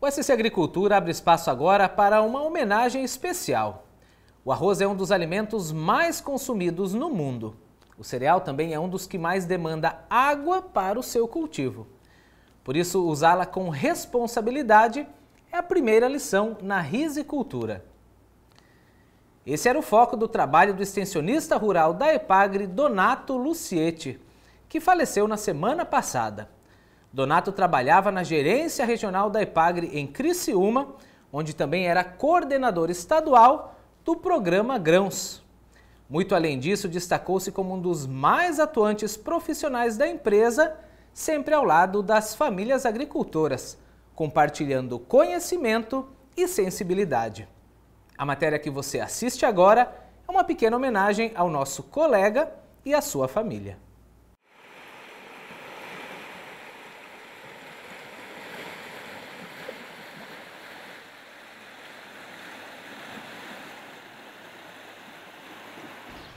O SC Agricultura abre espaço agora para uma homenagem especial. O arroz é um dos alimentos mais consumidos no mundo. O cereal também é um dos que mais demanda água para o seu cultivo. Por isso, usá-la com responsabilidade é a primeira lição na risicultura. Esse era o foco do trabalho do extensionista rural da Epagre, Donato Lucietti, que faleceu na semana passada. Donato trabalhava na gerência regional da Epagre em Criciúma, onde também era coordenador estadual do programa Grãos. Muito além disso, destacou-se como um dos mais atuantes profissionais da empresa, sempre ao lado das famílias agricultoras, compartilhando conhecimento e sensibilidade. A matéria que você assiste agora é uma pequena homenagem ao nosso colega e à sua família.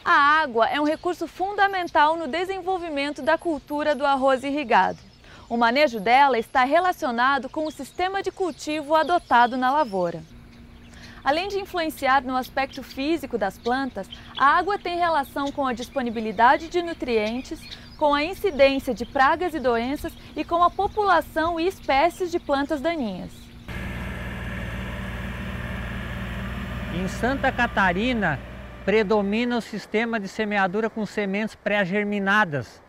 A água é um recurso fundamental no desenvolvimento da cultura do arroz irrigado. O manejo dela está relacionado com o sistema de cultivo adotado na lavoura. Além de influenciar no aspecto físico das plantas, a água tem relação com a disponibilidade de nutrientes, com a incidência de pragas e doenças e com a população e espécies de plantas daninhas. Em Santa Catarina, predomina o sistema de semeadura com sementes pré-germinadas,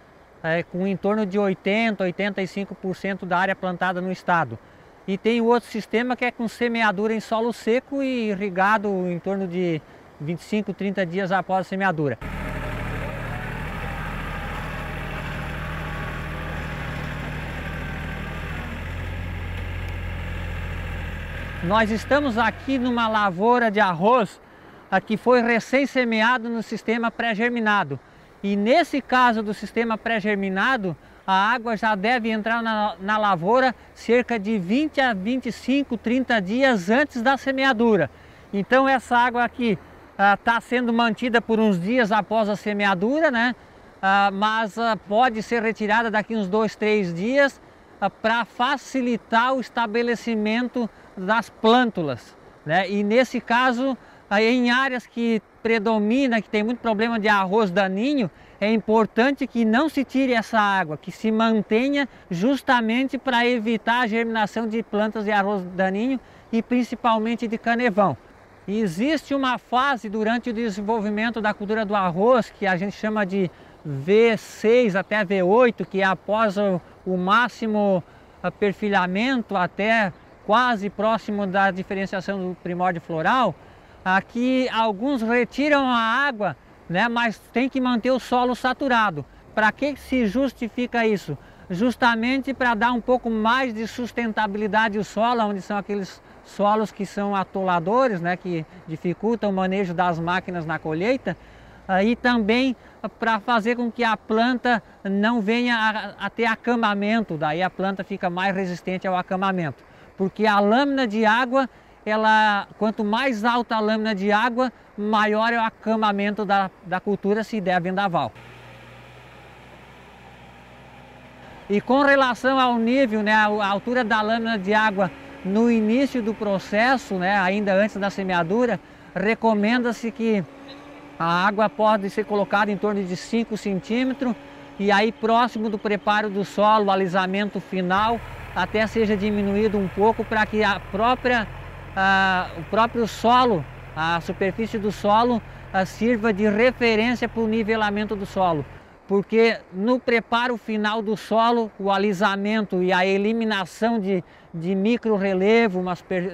com em torno de 80% a 85% da área plantada no estado. E tem o outro sistema que é com semeadura em solo seco e irrigado em torno de 25, 30 dias após a semeadura. Nós estamos aqui numa lavoura de arroz que foi recém-semeado no sistema pré-germinado. E nesse caso do sistema pré-germinado, a água já deve entrar na lavoura cerca de 20 a 25, 30 dias antes da semeadura. Então essa água aqui está sendo mantida por uns dias após a semeadura, né? Mas pode ser retirada daqui uns 2, 3 dias para facilitar o estabelecimento das plântulas, né? E nesse caso, em áreas que predomina, que tem muito problema de arroz daninho, é importante que não se tire essa água, que se mantenha justamente para evitar a germinação de plantas de arroz daninho e principalmente de canevão. E existe uma fase durante o desenvolvimento da cultura do arroz que a gente chama de V6 até V8, que é após o máximo perfilhamento até quase próximo da diferenciação do primórdio floral. Aqui alguns retiram a água, né, mas tem que manter o solo saturado. Para que se justifica isso? Justamente para dar um pouco mais de sustentabilidade ao solo, onde são aqueles solos que são atoladores, né, que dificultam o manejo das máquinas na colheita, e também para fazer com que a planta não venha a ter acamamento, daí a planta fica mais resistente ao acamamento. Porque a lâmina de água, quanto mais alta a lâmina de água, maior é o acamamento da cultura se der vendaval. E com relação ao nível, né, a altura da lâmina de água no início do processo, né, ainda antes da semeadura, recomenda-se que a água pode ser colocada em torno de 5 centímetros e aí próximo do preparo do solo, o alisamento final, até seja diminuído um pouco para que o próprio solo, a superfície do solo, sirva de referência para o nivelamento do solo. Porque no preparo final do solo, o alisamento e a eliminação de micro-relevo,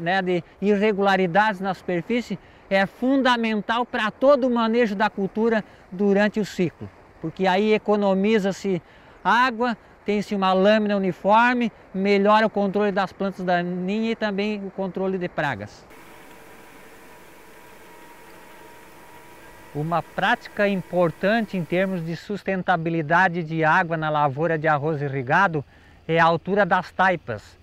né, de irregularidades na superfície, é fundamental para todo o manejo da cultura durante o ciclo. Porque aí economiza-se água, tem-se uma lâmina uniforme, melhora o controle das plantas daninhas e também o controle de pragas. Uma prática importante em termos de sustentabilidade de água na lavoura de arroz irrigado é a altura das taipas.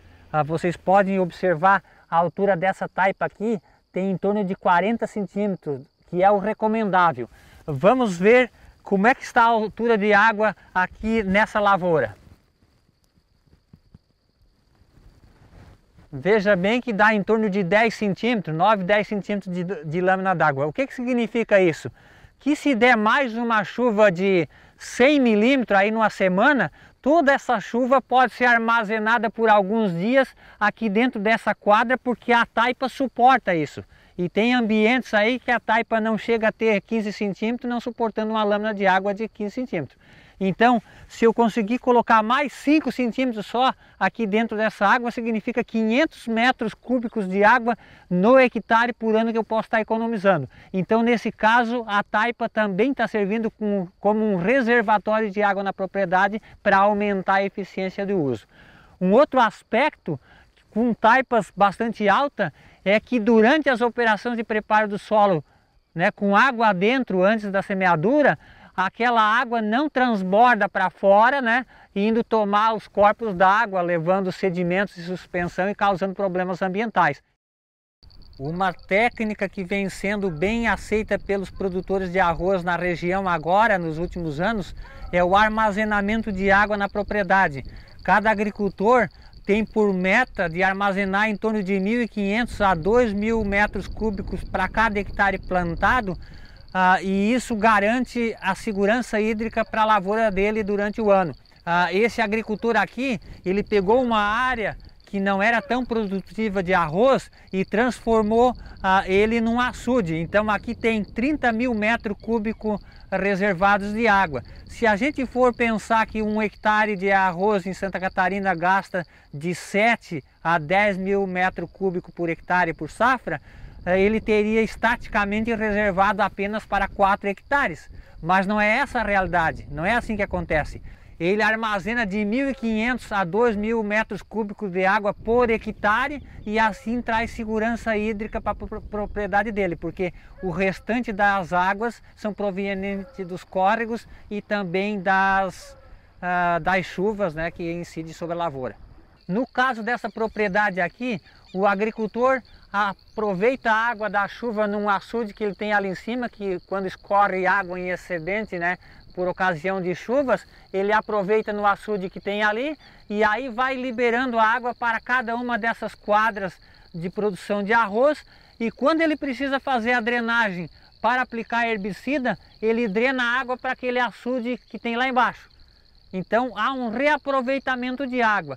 Vocês podem observar a altura dessa taipa aqui, tem em torno de 40 centímetros, que é o recomendável. Vamos ver como é que está a altura de água aqui nessa lavoura. veja bem que dá em torno de 10 centímetros, 9, 10 centímetros de lâmina d'água. O que significa isso? Que se der mais uma chuva de 100 milímetros aí numa semana, toda essa chuva pode ser armazenada por alguns dias aqui dentro dessa quadra, porque a taipa suporta isso. E tem ambientes aí que a taipa não chega a ter 15 centímetros, não suportando uma lâmina de água de 15 centímetros. Então, se eu conseguir colocar mais 5 centímetros só aqui dentro dessa água, significa 500 metros cúbicos de água no hectare por ano que eu posso estar economizando. Então, nesse caso, a taipa também está servindo como um reservatório de água na propriedade para aumentar a eficiência do uso. Um outro aspecto, com taipas bastante alta, é que durante as operações de preparo do solo, né, com água dentro antes da semeadura, aquela água não transborda para fora, né, indo tomar os corpos d'água, levando sedimentos de suspensão e causando problemas ambientais. Uma técnica que vem sendo bem aceita pelos produtores de arroz na região agora, nos últimos anos, é o armazenamento de água na propriedade. Cada agricultor tem por meta de armazenar em torno de 1.500 a 2.000 metros cúbicos para cada hectare plantado, e isso garante a segurança hídrica para a lavoura dele durante o ano. Esse agricultor aqui, ele pegou uma área que não era tão produtiva de arroz e transformou ele num açude. Então aqui tem 30.000 metros cúbicos reservados de água. Se a gente for pensar que um hectare de arroz em Santa Catarina gasta de 7 a 10.000 metros cúbicos por hectare por safra, ele teria estaticamente reservado apenas para 4 hectares. Mas não é essa a realidade, não é assim que acontece. Ele armazena de 1.500 a 2.000 metros cúbicos de água por hectare e assim traz segurança hídrica para a propriedade dele, porque o restante das águas são provenientes dos córregos e também das chuvas, né, que incidem sobre a lavoura. No caso dessa propriedade aqui, o agricultor aproveita a água da chuva num açude que ele tem ali em cima, que quando escorre água em excedente, né, por ocasião de chuvas, ele aproveita no açude que tem ali e aí vai liberando a água para cada uma dessas quadras de produção de arroz, e quando ele precisa fazer a drenagem para aplicar herbicida, ele drena a água para aquele açude que tem lá embaixo. Então há um reaproveitamento de água.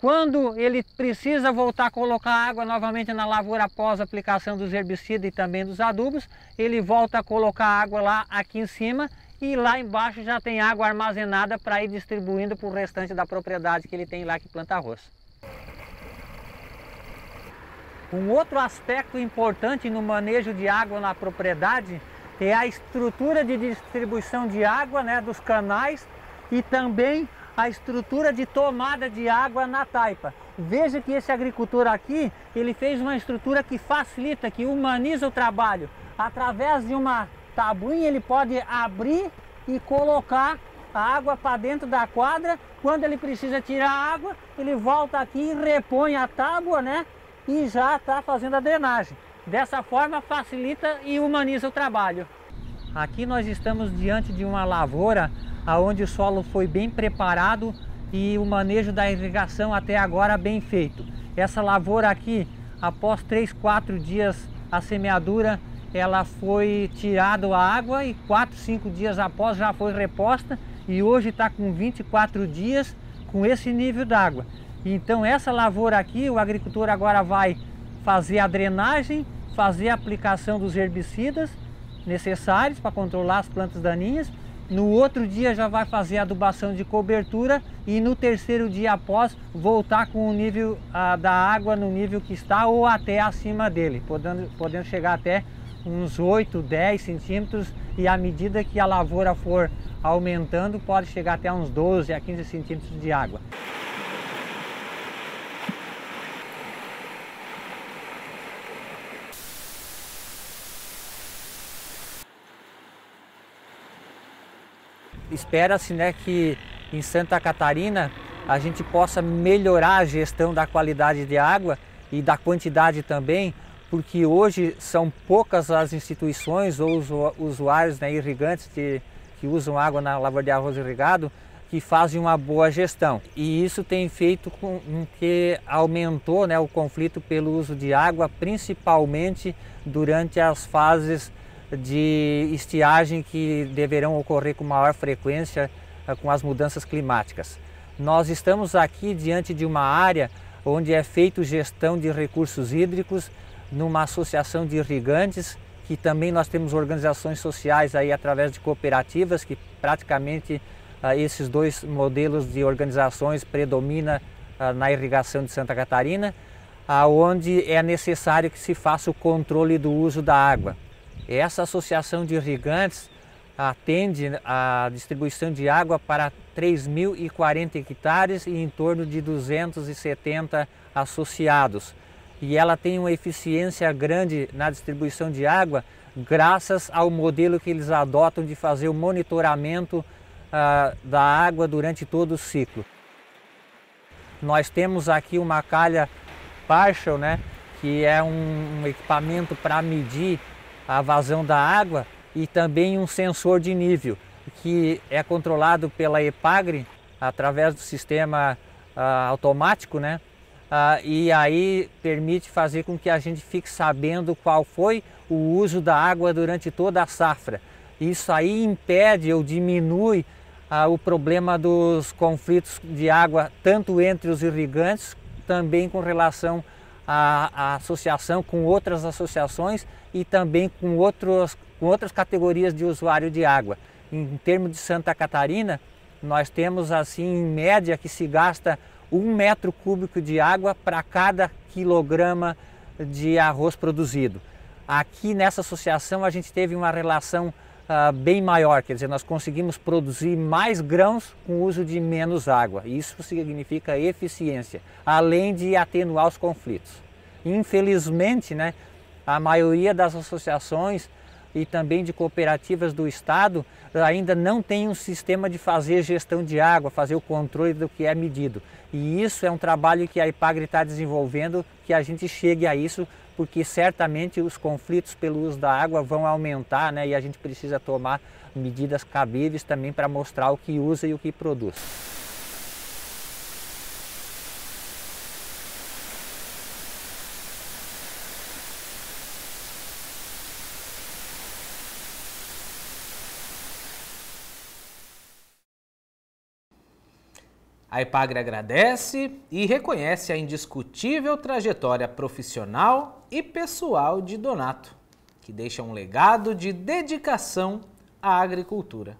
Quando ele precisa voltar a colocar água novamente na lavoura após a aplicação dos herbicidas e também dos adubos, ele volta a colocar água lá aqui em cima e lá embaixo já tem água armazenada para ir distribuindo para o restante da propriedade que ele tem lá que planta arroz. Um outro aspecto importante no manejo de água na propriedade é a estrutura de distribuição de água, né, dos canais, e também a estrutura de tomada de água na taipa. Veja que esse agricultor aqui, ele fez uma estrutura que facilita, que humaniza o trabalho. Através de uma tabuinha ele pode abrir e colocar a água para dentro da quadra. Quando ele precisa tirar a água, ele volta aqui, repõe a tábua, né, e já está fazendo a drenagem. Dessa forma facilita e humaniza o trabalho. Aqui nós estamos diante de uma lavoura onde o solo foi bem preparado e o manejo da irrigação até agora bem feito. Essa lavoura aqui, após 3, 4 dias a semeadura, ela foi tirada a água e 4, 5 dias após já foi reposta, e hoje está com 24 dias com esse nível d'água. Então essa lavoura aqui, o agricultor agora vai fazer a drenagem, fazer a aplicação dos herbicidas necessários para controlar as plantas daninhas. No outro dia já vai fazer a adubação de cobertura e no terceiro dia após voltar com o nível da água no nível que está ou até acima dele, podendo chegar até uns 8, 10 centímetros, e à medida que a lavoura for aumentando pode chegar até uns 12 a 15 centímetros de água. Espera-se, né, que em Santa Catarina a gente possa melhorar a gestão da qualidade de água e da quantidade também, porque hoje são poucas as instituições ou os usuários, né, irrigantes que usam água na lavoura de arroz irrigado, que fazem uma boa gestão. E isso tem feito com que aumentou, né, o conflito pelo uso de água, principalmente durante as fases de estiagem que deverão ocorrer com maior frequência com as mudanças climáticas. Nós estamos aqui diante de uma área onde é feita gestão de recursos hídricos numa associação de irrigantes, que também nós temos organizações sociais aí através de cooperativas, que praticamente esses dois modelos de organizações predominam na irrigação de Santa Catarina, onde é necessário que se faça o controle do uso da água. Essa associação de irrigantes atende a distribuição de água para 3.040 hectares e em torno de 270 associados. E ela tem uma eficiência grande na distribuição de água graças ao modelo que eles adotam de fazer o monitoramento da água durante todo o ciclo. Nós temos aqui uma calha partial, né, que é um equipamento para medir a vazão da água, e também um sensor de nível, que é controlado pela EPAGRE através do sistema automático, né? E aí permite fazer com que a gente fique sabendo qual foi o uso da água durante toda a safra. Isso aí impede ou diminui o problema dos conflitos de água, tanto entre os irrigantes, também com relação à associação com outras associações e também com outras categorias de usuário de água. Em termos de Santa Catarina, nós temos assim em média que se gasta 1 metro cúbico de água para cada quilograma de arroz produzido. Aqui nessa associação a gente teve uma relação bem maior, quer dizer, nós conseguimos produzir mais grãos com o uso de menos água. Isso significa eficiência, além de atenuar os conflitos. Infelizmente, né, a maioria das associações e também de cooperativas do estado ainda não tem um sistema de fazer gestão de água, fazer o controle do que é medido. E isso é um trabalho que a EPAGRE está desenvolvendo, que a gente chegue a isso, porque certamente os conflitos pelo uso da água vão aumentar, né? E a gente precisa tomar medidas cabíveis também para mostrar o que usa e o que produz. A EPAGRE agradece e reconhece a indiscutível trajetória profissional e pessoal de Donato, que deixa um legado de dedicação à agricultura.